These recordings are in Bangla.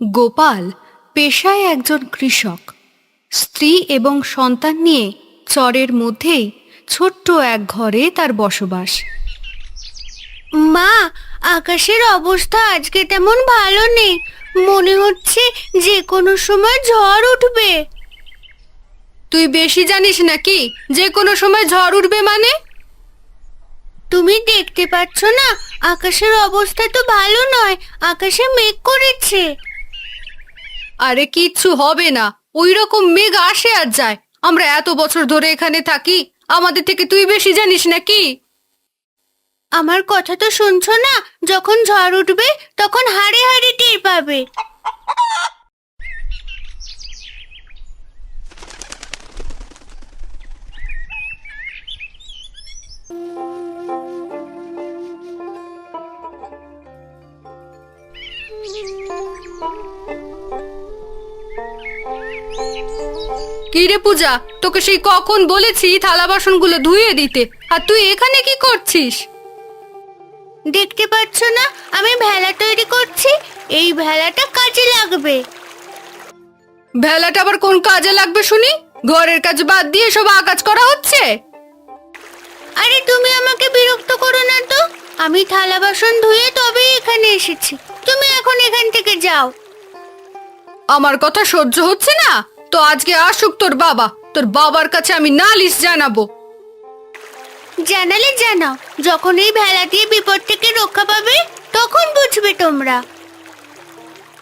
গোপাল পেশায় একজন কৃষক। স্ত্রী এবং সন্তান নিয়ে চরের মধ্যেই ছোট্ট এক ঘরে তার বসবাস। মা, আকাশের অবস্থা আজকে তেমন ভালো নেই। মনে হচ্ছে যে কোনো সময় ঝড় উঠবে। তুই বেশি জানিস নাকি যে কোনো সময় ঝড় উঠবে মানে? তুমি দেখতে পাচ্ছ না, আকাশের অবস্থা তো ভালো নয়। আকাশে মেঘ করেছে। আরে কিচ্ছু হবে না, ওই রকম মেঘ আসে আর যায়। আমরা এত বছর ধরে এখানে থাকি, আমাদের থেকে তুই বেশি জানিস নাকি? আমার কথা তো শুনছো না? যখন ঝড় উঠবে তখন হাড়ে হাড়ে টের পাবে। কি রে পূজা, তোকে সেই কখন বলেছি থালা বাসনগুলো ধুয়ে দিতে, আর তুই এখানে কি করছিস? দেখতে পাচ্ছ না, আমি ভেলা তৈরি করছি। এই ভেলাটা কাজে লাগবে। ভেলাটা আবার কোন কাজে লাগবে শুনি? ঘরের কাজ বাদ দিয়ে সব আকাজ করা হচ্ছে। আরে তুমি আমাকে বিরক্ত করো না তো। আমি থালা বাসন ধুয়ে তবেই এখানে এসেছি। তুমি এখন এখান থেকে যাও। আমার কথা সহ্য হচ্ছে না তো আজকে আসুক তোর বাবা, তোর বাবার কাছে আমি নালিশ জানাবো। জানালে জানাও, যখন এই ভেলা দিয়ে বিপদ থেকে রক্ষা পাবে তখন বুঝবে তোমরা।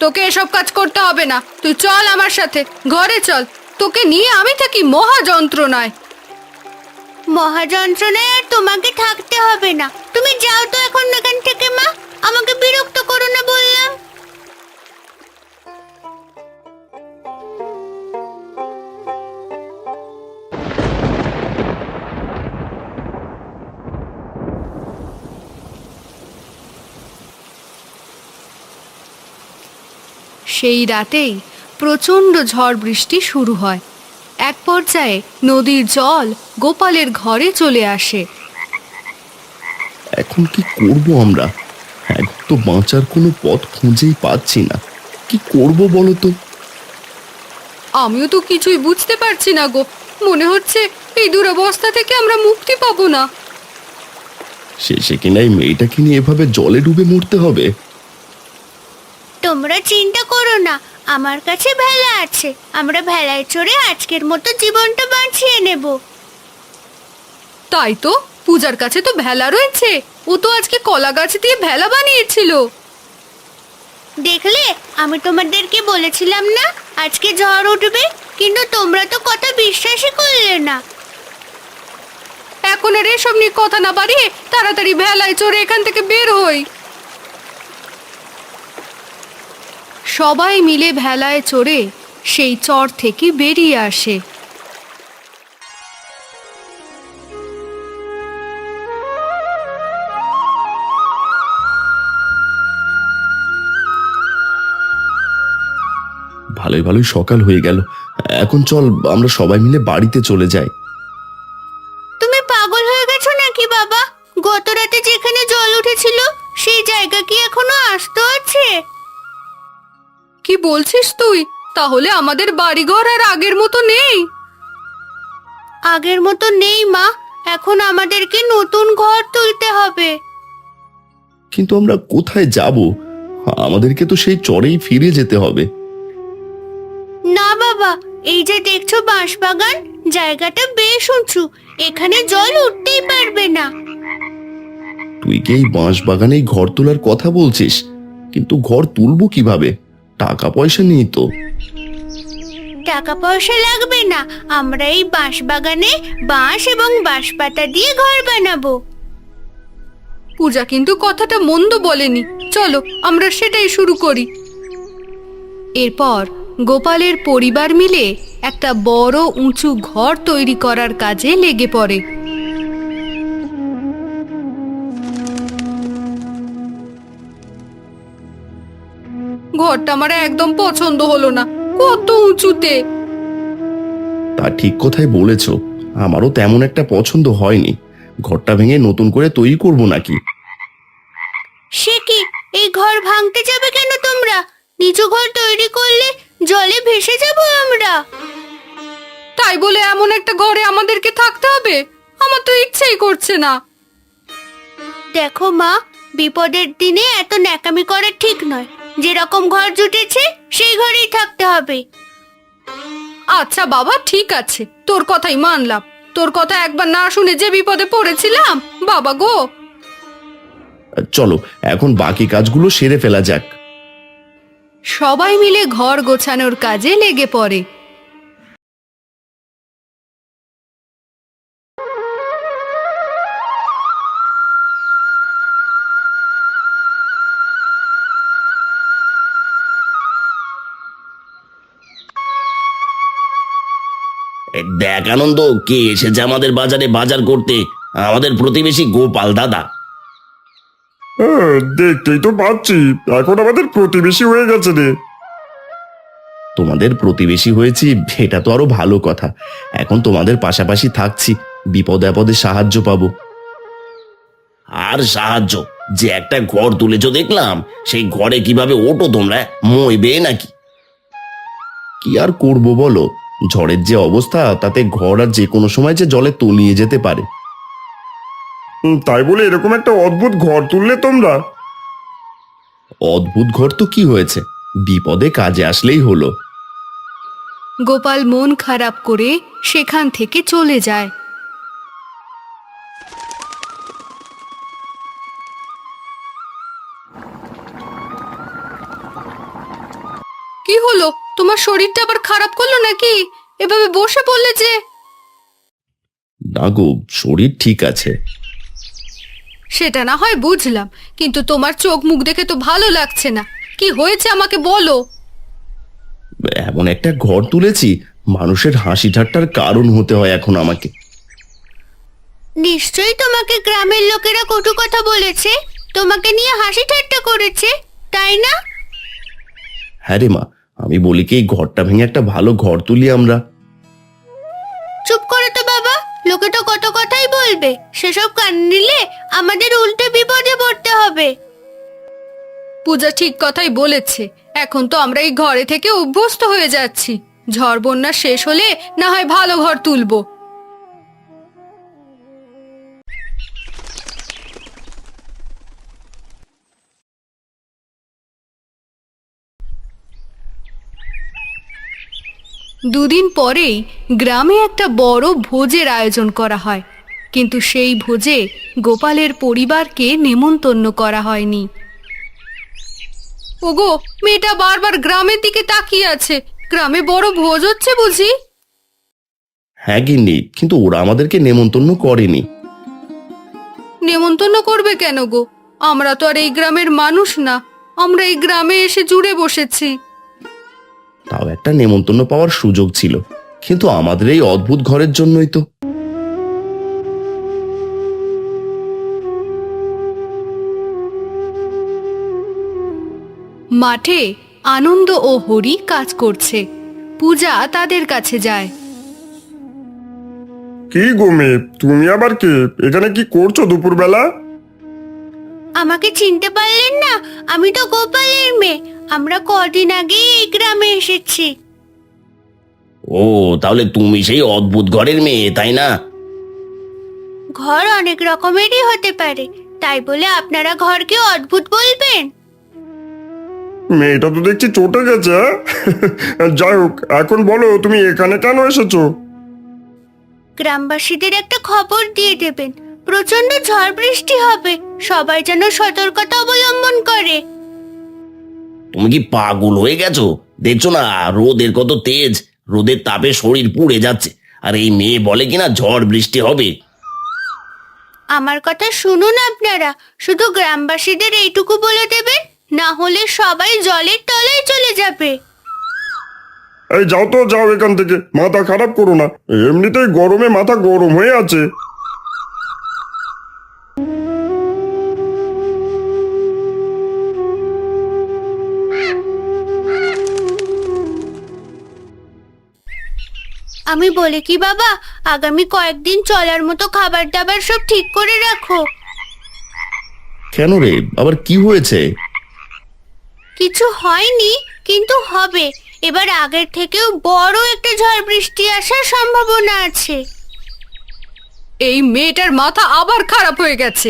তোকে এসব কাজ করতে হবে না, তুই চল আমার সাথে ঘরে চল। তোকে নিয়ে আমি থাকি মহা যন্ত্রণায়। মহাযন্ত্রণায় আর তোমাকে থাকতে হবে না। তুমি যাও তো এখন এখান থেকে। মা, আমাকে বিরক্ত করো না বললাম। সেই রাতেই প্রচণ্ড ঝড় বৃষ্টি শুরু হয়। এক পর্যায়ে নদীর জল গোপালের ঘরে চলে আসে। এখন কি করব আমরা? এক তো বাঁচার কোনো পথ খুঁজেই পাচ্ছি না। কি করব বলো তো? আমিও তো কিছুই বুঝতে পারছি না গো। মনে হচ্ছে এই দুরবস্থা থেকে আমরা মুক্তি পাবো না। শেষে কিনা এই মেয়েটাকে নিয়ে এভাবে জলে ডুবে মরতে হবে? তোমরা চিন্তা করো না, আমার কাছে ভেলা আছে। আমরা ভেলায় চড়ে আজকের মতো জীবনটা বাঁচিয়ে নেব। তাই তো, পূজার কাছে তো ভেলা রয়েছে। ও তো আজকে কলা গাছ দিয়ে ভেলা বানিয়েছিল। দেখলে, আমি তোমাদেরকে বলেছিলাম না আজকে ঝড় উঠবে, কিন্তু তোমরা তো কথা বিশ্বাসই করলে না। এখন আর এসব নিয়ে কথা না বাড়িয়ে তাড়াতাড়ি ভেলায় চড়ে এখান থেকে বের হই। সবাই মিলে ভেলায় চড়ে সেই চর থেকে বেরিয়ে আসে। ভালোই ভালোই সকাল হয়ে গেল। এখন চল আমরা সবাই মিলে বাড়িতে চলে যাই। তুমি পাগল হয়ে গেছো নাকি বাবা? গত রাতে যেখানে জল উঠেছিল সেই জায়গা কি এখনো আস্ত আছে? কি বলছিস তুই? তাহলে আমাদের বাড়িঘর আর আগের মতো নেই? আগের মতো নেই মা, এখন আমাদেরকে নতুন ঘর তুলতে হবে। কিন্তু আমরা কোথায় যাব? আমাদেরকে তো সেই চরেই ফিরে যেতে হবে। না বাবা, এই যে দেখছো বাঁশবাগান, জায়গাটা বেশ উঁচু। এখানে জল উঠতেই পারবে না। তুই কি এই বাঁশ বাগানেই ঘর তোলার কথা বলছিস? কিন্তু ঘর তুলবো কিভাবে? টাকা পয়সা নেই তো। টাকা পয়সা লাগবে না, আমরা এই বাঁশবাগানে বাঁশ এবং বাঁশপাতা দিয়ে ঘর বানাবো। পূজা কিন্তু কথাটা মন্দ বলেনি। চলো আমরা সেটাই শুরু করি। এরপর গোপালের পরিবার মিলে একটা বড় উঁচু ঘর তৈরি করার কাজে লেগে পড়ে। ঘরটা আমার একদম পছন্দ হলো না, কত উঁচুতে। তা ঠিক কথাই বলেছ, আমারও তেমন একটা পছন্দ হয়নি। ঘরটা ভেঙে নতুন করে তৈরি করব নাকি? সে কি, এই ঘর ভাঙতে যাবে কেন তোমরা? নিচু ঘর তৈরি করলে জলে ভেসে যাব আমরা। তাই বলে এমন একটা ঘরে আমাদেরকে থাকতে হবে? আমার তো ইচ্ছেই করছে না। দেখো মা, বিপদের দিনে এত ন্যাকামি করা ঠিক নয়। যেরকম ঘর জুটেছে সেই ঘরেই থাকতে হবে। আচ্ছা বাবা, ঠিক আছে, তোর কথাই মানলাম। তোর কথা একবার না শুনে যে বিপদে পড়েছিলাম, বাবা গো। চলো এখন বাকি কাজগুলো সেরে ফেলা যাক। সবাই মিলে ঘর গোছানোর কাজে লেগে পড়ে। দেখ আনন্দ, কে এসেছে আমাদের বাজারে বাজার করতে? আমাদের প্রতিবেশী গোপাল দাদা। দেখতেই তো পাচ্ছি, এখন আমাদের প্রতিবেশী হয়ে গেছে রে। তোমাদের প্রতিবেশী হয়েছি এটা তো আরো ভালো কথা। এখন তোমাদের পাশাপাশি থাকছি, বিপদে আপদে সাহায্য পাবো। আর সাহায্য? যে একটা ঘর তুলেছো দেখলাম, সেই ঘরে কিভাবে ওঠো তোমরা? মই বেয়ে নাকি? কি আর করব বলো, ঝড়ের যে অবস্থা তাতে ঘর আর যে কোনো সময় যে জলে তলিয়ে যেতে পারে। তাই বলে এরকম একটা অদ্ভুত ঘর তুললে তোমরা? অদ্ভুত ঘর তো কি হয়েছে, বিপদে কাজে আসলেই হলো। গোপাল মন খারাপ করে সেখান থেকে চলে যায়। কি হলো, তোমার শরীরটা আবার খারাপ করলো নাকি? এভাবে বসে পড়লে যে? না গো, শরীর ঠিক আছে। সেটা না হয় বুঝলাম, কিন্তু তোমার চোখ মুখ দেখে তো ভালো লাগছে না। কি হয়েছে আমাকে বলো। এমন একটা ঘর তুলেছি, মানুষের হাসি ঠাট্টার কারণ হতে হয় এখন আমাকে। নিশ্চয়ই তোমাকে গ্রামের লোকেরা কটু কথা বলেছে, তোমাকে নিয়ে হাসি ঠাট্টা করেছে, তাই না? হ্যাঁ রে মা, আমি বলি কি এই ঘরটা ভেঙে একটা ভালো ঘর তুলি আমরা। চুপ করে তো বাবা, লোকে তো কত কথাই বলবে। সেসব কান নিলে আমাদের উল্টে বিপদে পড়তে হবে। পূজা ঠিক কথাই বলেছে। এখন তো আমরা এই ঘরে থেকে অভ্যস্ত হয়ে যাচ্ছি। ঝড় বন্যা শেষ হলে না হয় ভালো ঘর তুলবো। দুদিন পরেই গ্রামে একটা বড় ভোজের আয়োজন করা হয়, কিন্তু সেই ভোজে গোপালের পরিবারকে নেমন্তন্ন করা হয়নি। ওগো, মেয়েটা বারবার গ্রামের দিকে তাকিয়ে আছে। গ্রামে বড় ভোজ হচ্ছে বুঝি? হ্যাঁ গিন্নি, কিন্তু ওরা আমাদেরকে নেমন্তন্ন করেনি। নেমন্তন্ন করবে কেন গো? আমরা তো আর এই গ্রামের মানুষ না। আমরা এই গ্রামে এসে জুড়ে বসেছি। তাও একটা নেমন্তন্ন পাওয়ার সুযোগ ছিল, কিন্তু আমাদের এই অদ্ভুত ঘরের জন্যই তো। মাঠে আনন্দ ও হরি কাজ করছে। পূজা তাদের কাছে যায়। কি গো মেয়ে, তুমি আবার কে? এখানে কি করছো দুপুরবেলা? আমাকে চিনতে পারলেন না? আমি তো গোপালের মেয়ে। আমরা কদিন আগে এই গ্রামে এসেছি। ও, তাহলে তুমি সেই অদ্ভুত ঘরের মেয়ে, তাই না? ঘর অনেক রকমেরই হতে পারে, তাই বলে আপনারা ঘরকে অদ্ভুত বলবেন? মেয়েটা তো দেখছি চটে গেছে। যাই হোক, এখন বলো তুমি এখানে কেন এসেছো? গ্রামবাসীদের একটা খবর দিয়ে দেবেন, প্রচন্ড ঝড় বৃষ্টি হবে। সবাই যেন সতর্কতা অবলম্বন করে। তুমি কি পাগল হয়ে গেছো? দেখছো না রোদের কত তেজ? রোদের তাপে শরীর পুড়ে যাচ্ছে, আর এই মেয়ে বলে কিনা ঝড় বৃষ্টি হবে। আমার কথা শুনুন আপনারা, শুধু গ্রামবাসীদের এইটুকু বলে দেবেন, না হলে সবাই জলের তলায় চলে যাবে। এই যাও তো, যাও এখান থেকে, মাথা খারাপ করো না। এমনিতেই গরমে মাথা গরম হয়ে আছে। আমি বলি কি বাবা, আগামী কয়েকদিন চলার মতো খাবার দাবার সব ঠিক করে রাখো। কেন রে, আবার কি হয়েছে? কিছু হয়নি, কিন্তু হবে। এবার আগের থেকেও বড় একটা ঝড় বৃষ্টি আসার সম্ভাবনা আছে। এই মেয়েটার মাথা আবার খারাপ হয়ে গেছে।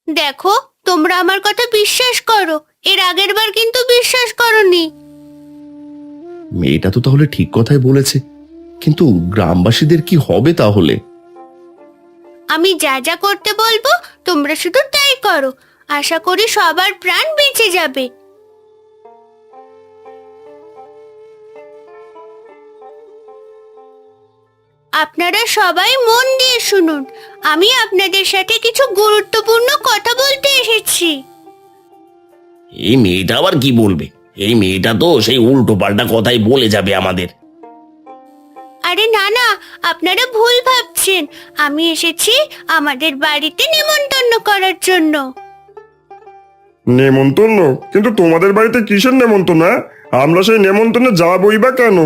দেখো, তোমরা আমার কথা বিশ্বাস করো, এর আগের বার কিন্তু বিশ্বাস করোনি। মেয়েটা তো তাহলে ঠিক কথাই বলেছে, কিন্তু গ্রামবাসীদের কি হবে তাহলে? আমি যা যা করতে বলবো তোমরা শুধু তাই করো। আশা করি সবার প্রাণ বেঁচে যাবে। আপনারা সবাই মন দিয়ে শুনুন, আমি আপনাদের সাথে কিছু গুরুত্বপূর্ণ কথা বলতে এসেছি। এই মেয়েটা আবার কি বলবে? এই মেয়েটা তো সেই উল্টো পাল্টা কথাই বলে যাবে আমাদের। আরে না না, আপনারা ভুল ভাবছেন। আমি এসেছি আমাদের বাড়িতে নেমন্তন্ন করার জন্য। নেমন্তন্ন? কিন্তু তোমাদের বাড়িতে কিসের নেমন্তন্ন? হ্যাঁ? আমরা সেই নেমন্তন্নে যাবই বা কেন?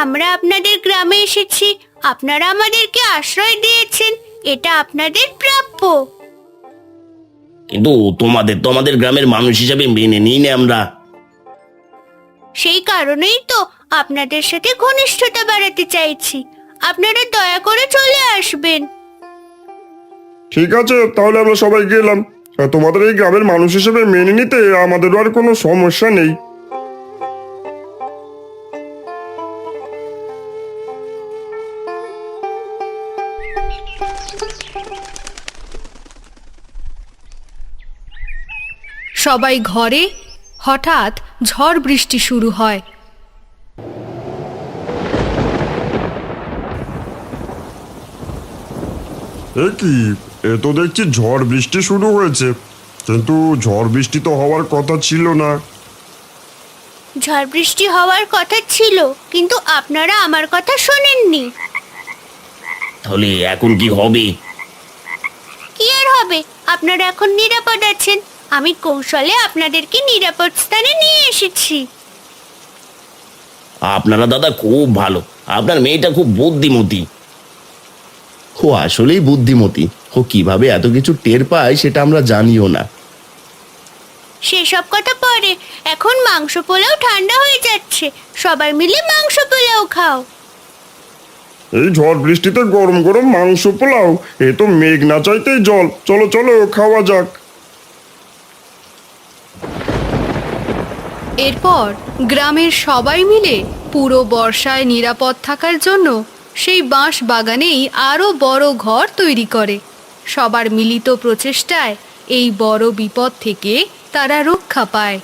আমরা আপনাদের গ্রামে এসেছি, আপনারা আমাদেরকে আশ্রয় দিয়েছেন, এটা আপনাদের প্রাপ্য। কিন্তু তোমাদের তো আমাদের গ্রামের মানুষ হিসাবে মেনে নিই না আমরা। সেই কারণেই তো আপনাদের সাথে ঘনিষ্ঠতা বাড়াতে চাইছি। আপনারা দয়া করে চলে আসবেন। ঠিক আছে, তাহলে আমরা সবাই গেলাম। আর তোমাদের এই গ্রামের মানুষ হিসেবে মেনে নিতে আমাদেরও আর কোনো সমস্যা নেই। সবাই ঘরে। হঠাৎ ঝড় বৃষ্টি শুরু হয়। এ কি, এ তো দেখছি ঝড় বৃষ্টি শুরু হয়েছে, কিন্তু ঝড় বৃষ্টি তো হওয়ার কথা ছিল না। ঝড় বৃষ্টি হওয়ার কথা ছিল, কিন্তু আপনারা আমার কথা শোনেননি। তাহলে এখন কি হবে? কি আর হবে, আপনারা এখন নিরাপদ আছেন। আমি কৌশলে আপনাদেরকে নিরাপদ স্থানে নিয়ে এসেছি। আপনারা দাদা খুব ভালো, আপনার মেয়েটা খুব বুদ্ধিমতী। ও আসলেই বুদ্ধিমতী। ও কিভাবে এত কিছু টের পায় সেটা আমরা জানিও না। সেসব কথা পরে, এখন মাংস পোলাও ঠান্ডা হয়ে যাচ্ছে, সবাই মিলে মাংস পোলাও খাও। এই ঝড় বৃষ্টিতে গরম গরম মাংস পোলাও, এ তো মেঘ না চাইতেই জল। চলো চলো, খাওয়া যাক। এরপর গ্রামের সবাই মিলে পুরো বর্ষায় নিরাপদ থাকার জন্য সেই বাঁশ বাগানেই আরো বড় ঘর তৈরি করে। সবার মিলিত প্রচেষ্টায় এই বড় বিপদ থেকে তারা রক্ষা পায়।